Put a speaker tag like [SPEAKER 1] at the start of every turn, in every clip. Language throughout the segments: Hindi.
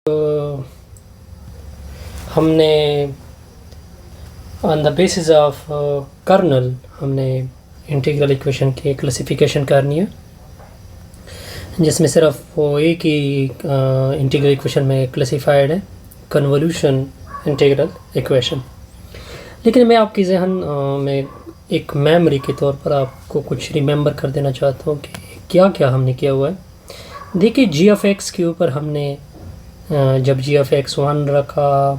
[SPEAKER 1] तो हमने on the basis of kernel हमने इंटीग्रल इक्वेशन की क्लासिफिकेशन करनी है, जिसमें सिर्फ वो एक ही इंटीग्रल इक्वेशन में क्लासिफाइड है, कन्वोल्यूशन इंटीग्रल इक्वेशन। लेकिन मैं आपकी जहन में एक मेमोरी के तौर पर आपको कुछ रिमेंबर कर देना चाहता हूँ कि क्या क्या हमने किया हुआ है। देखिए, जी ऑफ एक्स के ऊपर हमने जब जी ऑफ एक्स 1 रखा,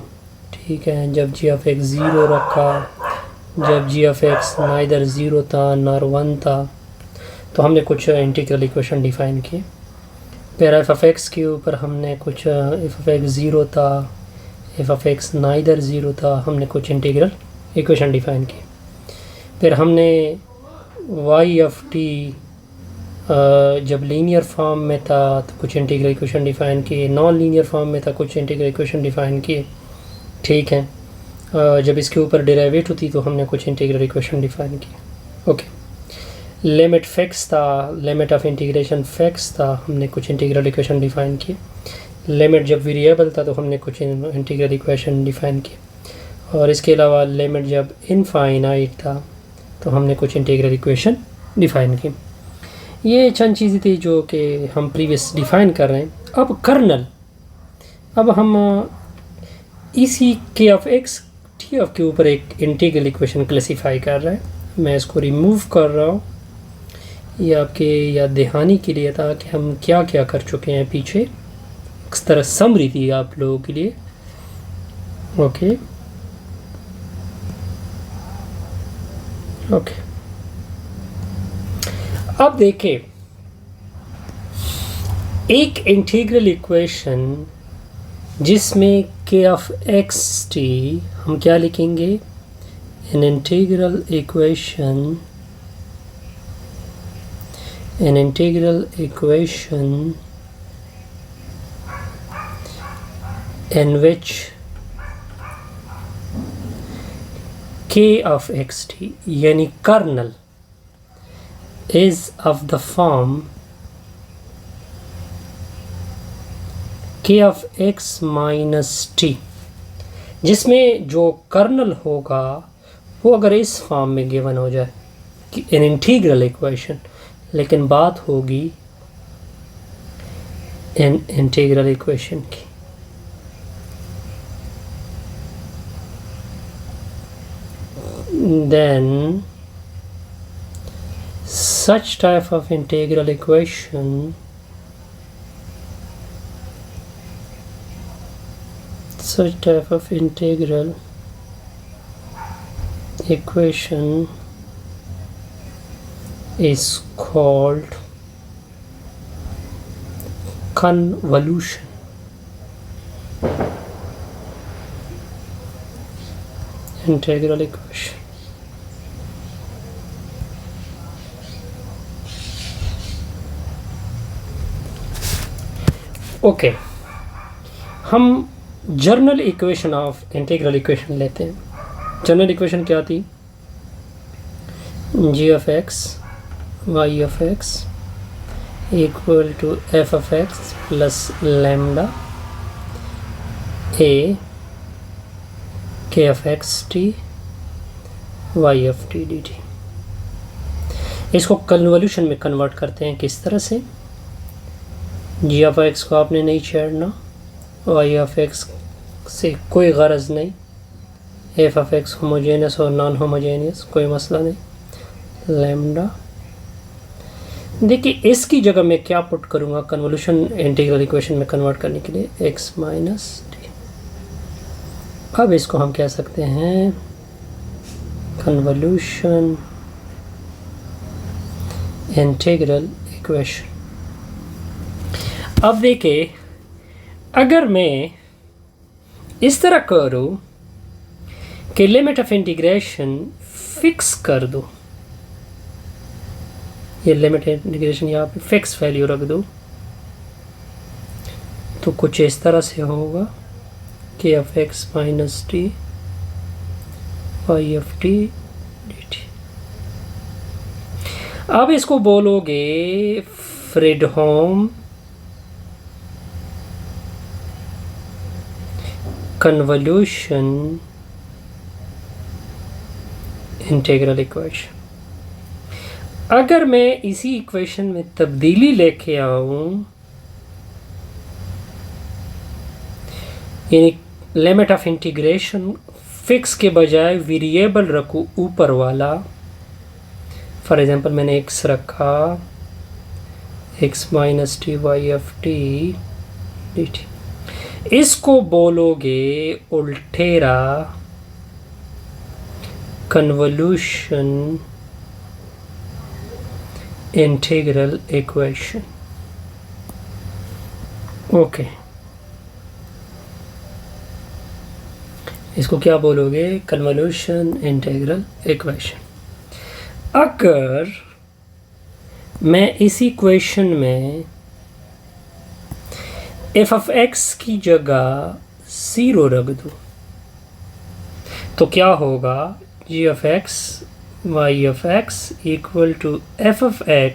[SPEAKER 1] ठीक है, जब जी ऑफ एक्स 0 रखा, जब जी ऑफ एक्स नाइदर 0 था नर 1 था, तो हमने कुछ इंटीग्रल इक्वेशन डिफाइन किए। फिर एफ ऑफ एक्स के ऊपर हमने कुछ एफ ऑफ एक्स 0 था, एफ ऑफ एक्स नाइदर 0 था, हमने कुछ इंटीग्रल इक्वेशन डिफाइन किए। फिर हमने वाई ऑफ टी जब लीनियर फॉर्म में था तो कुछ इंटीग्रल इक्वेशन डिफाइन किए, नॉन लीनियर फॉर्म में था कुछ इंटीग्रल इक्वेशन डिफाइन किए, ठीक है। जब इसके ऊपर डेरिवेटिव थी तो हमने कुछ इंटीग्रल इक्वेशन डिफाइन किए, ओके। लिमिट फिक्स था, लिमिट ऑफ इंटीग्रेशन फिक्स था, हमने कुछ इंटीग्रल इक्वेशन डिफाइन किए। लिमिट जब वेरिएबल था तो हमने कुछ इंटीग्रल इक्वेशन डिफाइन किए। और इसके अलावा लिमिट जब इनफाइनाइट था तो हमने कुछ इंटीग्रल इक्वेशन डिफाइन की। ये चंद चीज़ें थी जो कि हम प्रीवियस डिफ़ाइन कर रहे हैं। अब कर्नल, अब हम इसी के ऑफ एक्स टी ऑफ के ऊपर एक इंटीग्रल इक्वेशन क्लासिफाई कर रहे हैं। मैं इसको रिमूव कर रहा हूँ, ये आपके याद दहानी के लिए था कि हम क्या क्या कर चुके हैं पीछे, इस तरह समरी थी आप लोगों के लिए, ओके ओके। अब देखें, एक इंटीग्रल इक्वेशन जिसमें के ऑफ एक्स टी हम क्या लिखेंगे, an integral equation in which k of xt यानी colonel is of the form k of x minus t, जिसमें जो कर्नल होगा वो अगर इस फॉर्म में गिवन हो जाए कि एन इंटीग्रल इक्वेशन, लेकिन बात होगी एन इंटीग्रल इक्वेशन की। then such type of integral equation is called convolution integral equation। Okay, हम general equation of integral equation लेते हैं। जर्नल इक्वेशन क्या थी, g of x y of x equal to f of x plus lambda a k of x t y of t d t. इसको कन्वोल्यूशन में कन्वर्ट करते हैं किस तरह से, जी ऑफ एक्स को आपने नहीं छेड़ना, वाई ऑफ एक्स से कोई गरज नहीं, एफ ऑफ एक्स होमोजेनियस और नॉन होमोजेनियस कोई मसला नहीं, लैम्डा। देखिए, इसकी जगह मैं क्या पुट करूँगा कन्वोल्यूशन इंटीग्रल इक्वेशन में कन्वर्ट करने के लिए, एक्स माइनस टी। अब इसको हम कह सकते हैं कन्वोल्यूशन इंटीग्रल इक्वेशन। अब देखिए, अगर मैं इस तरह करूँ कि लिमिट ऑफ इंटीग्रेशन फिक्स कर दूँ, ये लिमिट इंटीग्रेशन यहाँ पे फिक्स वैल्यू रख दूँ, तो कुछ इस तरह से होगा k of x minus t y of t d t. अब इसको बोलोगे फ्रेडहोम कन्वोल्यूशन इंटीग्रल इक्वेशन। अगर मैं इसी इक्वेशन में तब्दीली लेके आऊं, यानी लिमिट ऑफ इंटीग्रेशन फिक्स के बजाय वेरिएबल रखूं ऊपर वाला, फॉर एग्जांपल मैंने x रखा x minus t y f t d t, इसको बोलोगे Volterra convolution integral equation. Okay, इसको क्या बोलोगे? Convolution integral equation. अगर मैं इस इक्वेशन में f ऑफ x की जगह 0 रख दूं तो क्या होगा? g of x y of x equal to f of x,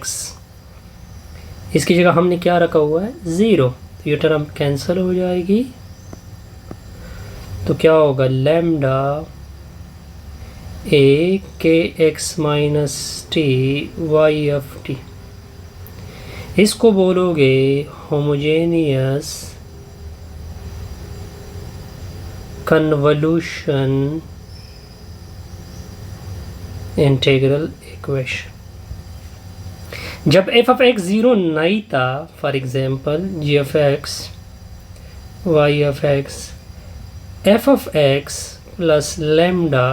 [SPEAKER 1] इसकी जगह हमने क्या रखा हुआ है? 0, तो ये टर्म कैंसिल हो जाएगी। तो क्या होगा? Lambda a k x minus t y of t, इसको बोलोगे होमोजेनियस कन्वोल्यूशन इंटीग्रल इक्वेशन। जब f ऑफ x 0 नहीं था, for example g of x y of x f of x plus lambda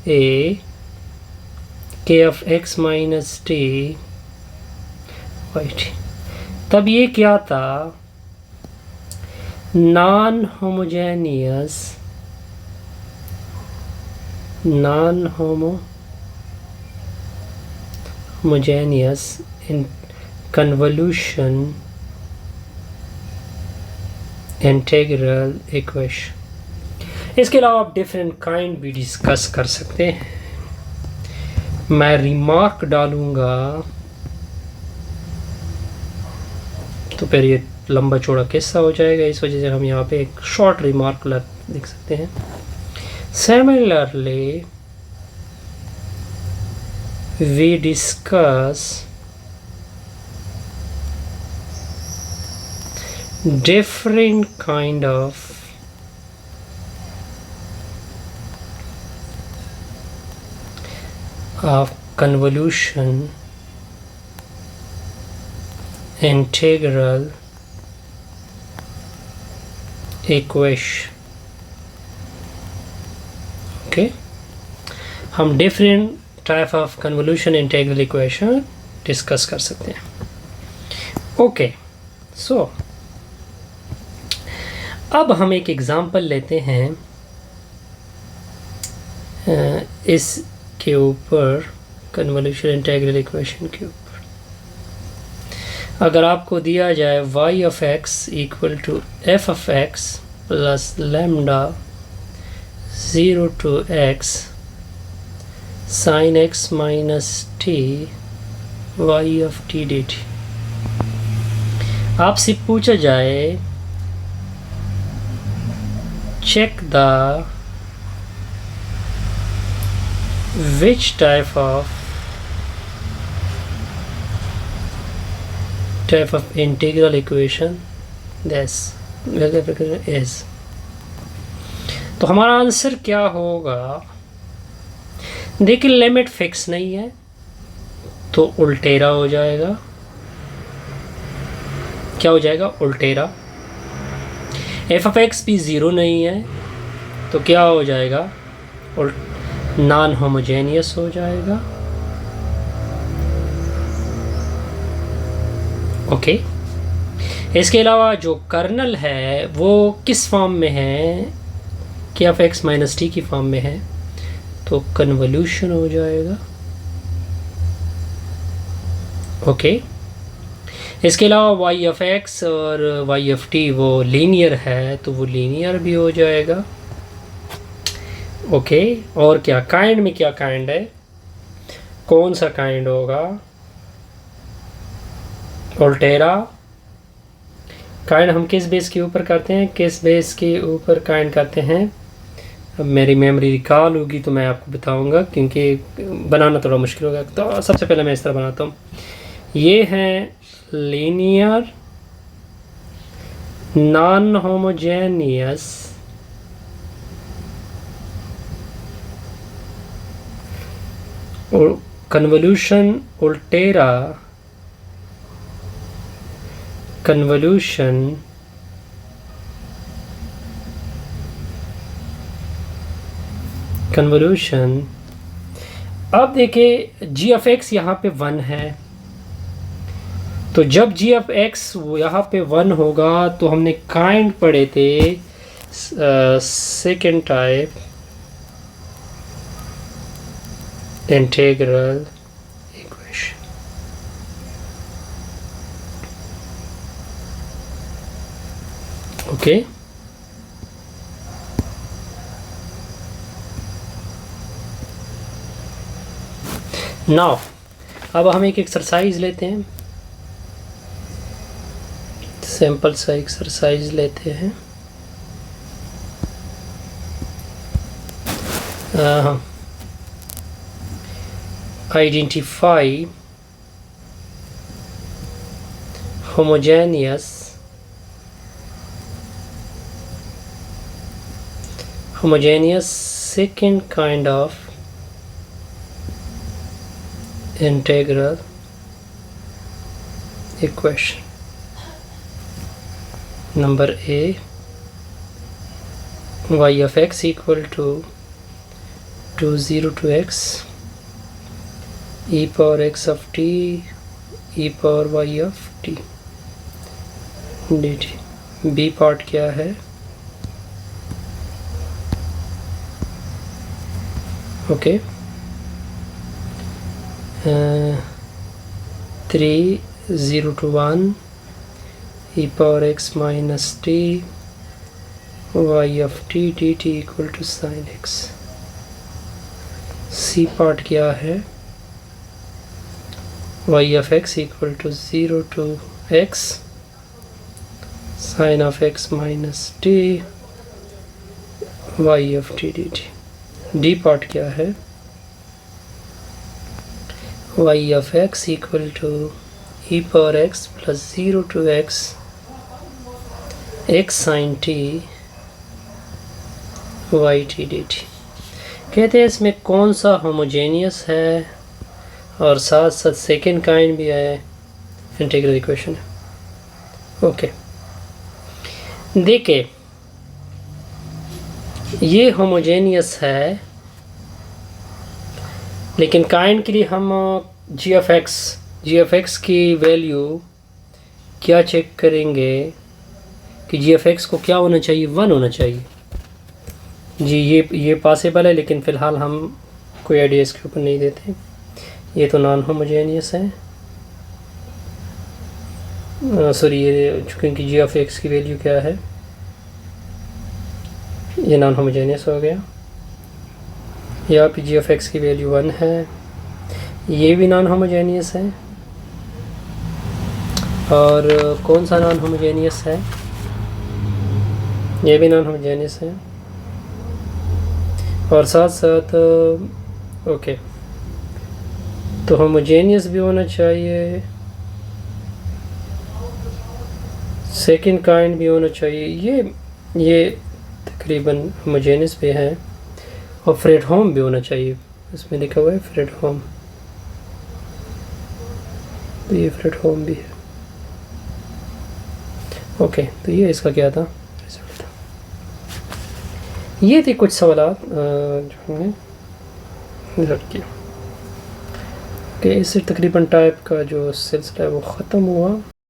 [SPEAKER 1] a k of x minus t y t, तब ये क्या था? Non homogeneous in convolution integral equation. इसके अलावा आप डिफरेंट काइंड भी डिस्कस कर सकते हैं। मैं रिमार्क डालूंगा तो फिर ये लंबा चौड़ा किस्सा हो जाएगा, इस वजह से हम यहाँ पे एक शॉर्ट रिमार्क लिख सकते हैं। Similarly we discuss different kind of convolution integral equation। Okay, हम different type of convolution integral equation discuss कर सकते हैं। ओके, सो अब हम एक एग्जांपल लेते हैं इस के ऊपर, कन्वोल्यूशन इंटीग्रल इक्वेशन के ऊपर। अगर आपको दिया जाए y of x equal to f of x plus lambda 0 to x sine x minus t y of t d t, आपसे पूछा जाए check the which type of integral equation this is। तो हमारा आंसर क्या होगा? देखिए, लिमिट फिक्स नहीं है तो उल्टेरा हो जाएगा। क्या हो जाएगा? उल्टेरा। f ऑफ x भी 0 नहीं है तो क्या हो जाएगा? नॉन होमोजेनियस हो जाएगा। ओके, इसके अलावा जो कर्नल है वो किस फॉर्म में है? k of x minus T की फॉर्म में है, तो कन्वोल्यूशन हो जाएगा। ओके, इसके अलावा y ऑफ x और y ऑफ t वो लीनियर है तो वो लीनियर भी हो जाएगा। ओके, और क्या काइंड में क्या काइंड है? कौन सा काइंड होगा? उल्टेरा, काइंड हम किस बेस के ऊपर करते हैं, किस बेस के ऊपर काइंड करते हैं। अब मेरी मेमोरी रिकॉल होगी तो मैं आपको बताऊंगा, क्योंकि बनाना थोड़ा मुश्किल होगा। तो सबसे पहले मैं इस तरह बनाता हूँ। ये हैं linear non homogeneous convolution ultera convolution अब देखिए जी ऑफ एक्स यहाँ पे 1 है, तो जब जी ऑफ एक्स यहाँ पे 1 होगा तो हमने काइंड पढ़े थे second type integral equation। Okay, now अब हम एक एक्सरसाइज लेते हैं, सिंपल सा एक्सरसाइज लेते हैं। Identify homogeneous second kind of integral equation. Number A, y of x equal to 0 to x e power x of t e power y of t dt। b part क्या है, okay 3 0 to 1 e power x minus t y of t dt equal to sin x। c part क्या है, y of x equal to 0 to x sin of x minus t y of t dt। d part क्या है, y of x equal to e power x plus 0 to x sin t y t dt। कहते हैं इसमें कौन सा होमोजेनियस है और साथ साथ सेकेंड काइंड भी है, इंटीग्रल इक्वेशन है। ओके, देखिए ये होमोजेनियस है, लेकिन काइंड के लिए हम जी ऑफ एक्स की वैल्यू क्या चेक करेंगे कि जी ऑफ एक्स को क्या होना चाहिए, 1 होना चाहिए जी। ये पॉसिबल है, लेकिन फ़िलहाल हम कोई आइडिया इसके ऊपर नहीं देते। ये तो नॉन होमोजेनियस है, सॉरी ये क्योंकि जी ऑफ एक्स की वैल्यू क्या है, ये नॉन होमोजेनियस हो गया। यहाँ पे जी ऑफ एक्स की वैल्यू 1 है, ये भी नॉन होमोजेनियस है। और कौन सा नॉन होमोजेनियस है, ये भी नॉन होमोजेनियस है। और साथ साथ ओके, तो होमोजेनियस भी होना चाहिए, सेकंड काइंड भी होना चाहिए। ये तकरीबन होमोजेनियस भी है, और फ्रेडहोम भी होना चाहिए। इसमें लिखा हुआ है फ्रेडहोम, तो ये फ्रेडहोम भी है। ओके, तो ये इसका क्या था, रिजल्ट था। ये थे कुछ सवालात जो हमने रिजल्ट किया। कि इससे तकरीबन टाइप का जो सिलसिला है वो ख़त्म हुआ।